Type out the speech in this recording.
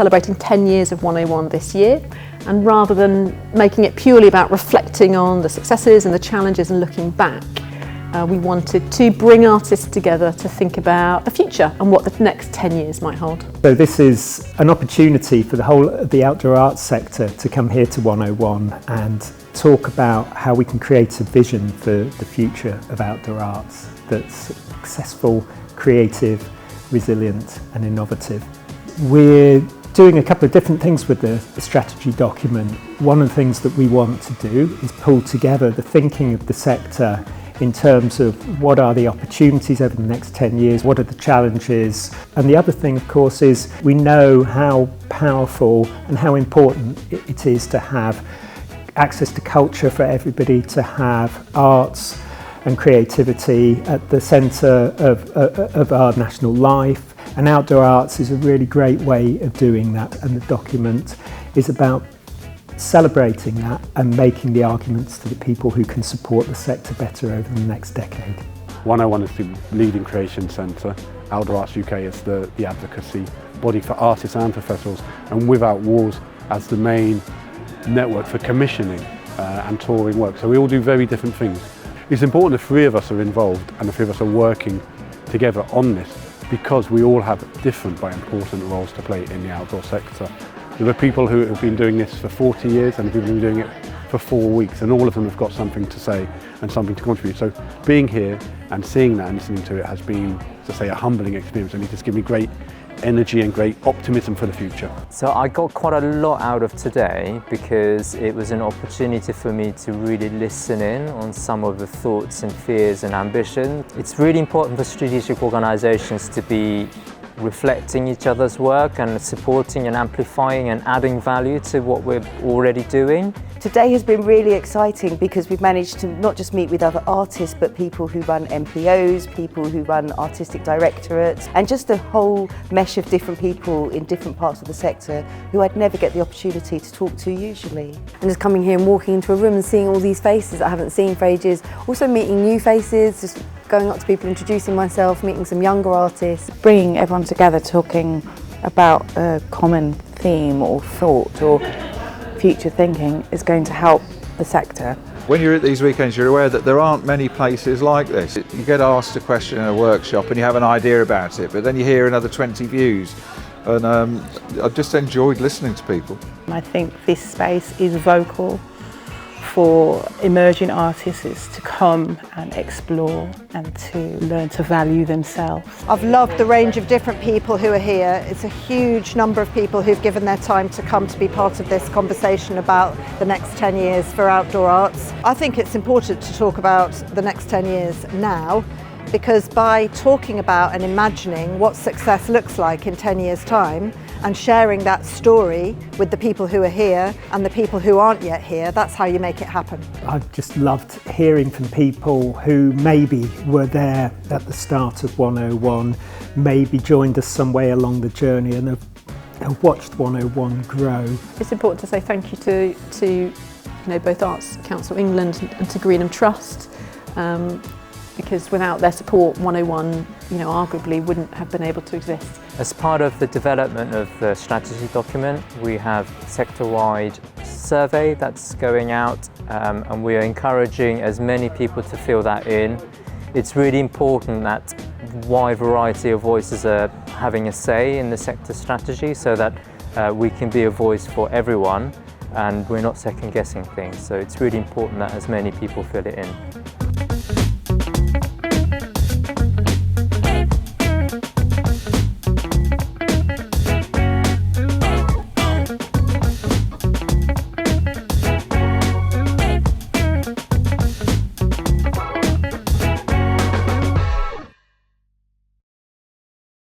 celebrating 10 years of 101 this year, and rather than making it purely about reflecting on the successes and the challenges and looking back, we wanted to bring artists together to think about the future and what the next 10 years might hold. So this is an opportunity for the whole of the outdoor arts sector to come here to 101 and talk about how we can create a vision for the future of outdoor arts that's successful, creative, resilient and innovative. We're doing a couple of different things with the strategy document. One of the things that we want to do is pull together the thinking of the sector in terms of what are the opportunities over the next 10 years, what are the challenges. And the other thing, of course, is we know how powerful and how important it is to have access to culture for everybody, to have arts and creativity at the centre of our national life. And outdoor arts is a really great way of doing that, and the document is about celebrating that and making the arguments to the people who can support the sector better over the next decade. 101 is the leading creation centre. OutdoorArtsUK is the advocacy body for artists and professionals, and Without Walls as the main network for commissioning and touring work. So we all do very different things. It's important the three of us are involved and the three of us are working together on this, because we all have different but important roles to play in the outdoor sector. There are people who have been doing this for 40 years and people who have been doing it for 4 weeks, and all of them have got something to say and something to contribute. So being here and seeing that and listening to it has been, to say, a humbling experience, and it has given me great energy and great optimism for the future. So I got quite a lot out of today because it was an opportunity for me to really listen in on some of the thoughts and fears and ambition. It's really important for strategic organisations to be reflecting each other's work and supporting and amplifying and adding value to what we're already doing. Today has been really exciting because we've managed to not just meet with other artists, but people who run MPOs, people who run artistic directorates, and just a whole mesh of different people in different parts of the sector who I'd never get the opportunity to talk to usually. And just coming here and walking into a room and seeing all these faces I haven't seen for ages, also meeting new faces, just going up to people, introducing myself, meeting some younger artists. Bringing everyone together, talking about a common theme or thought or future thinking is going to help the sector. When you're at these weekends, you're aware that there aren't many places like this. You get asked a question in a workshop and you have an idea about it, but then you hear another 20 views. And I've just enjoyed listening to people. I think this space is vocal for emerging artists to come and explore and to learn to value themselves. I've loved the range of different people who are here. It's a huge number of people who've given their time to come to be part of this conversation about the next 10 years for outdoor arts. I think it's important to talk about the next 10 years now, because by talking about and imagining what success looks like in 10 years' time and sharing that story with the people who are here and the people who aren't yet here, that's how you make it happen. I've just loved hearing from people who maybe were there at the start of 101, maybe joined us some way along the journey and have watched 101 grow. It's important to say thank you to both Arts Council England and to Greenham Trust, because without their support 101 arguably wouldn't have been able to exist. As part of the development of the strategy document, we have a sector-wide survey that's going out, and we are encouraging as many people to fill that in. It's really important that a wide variety of voices are having a say in the sector strategy, so that we can be a voice for everyone and we're not second-guessing things. So it's really important that as many people fill it in.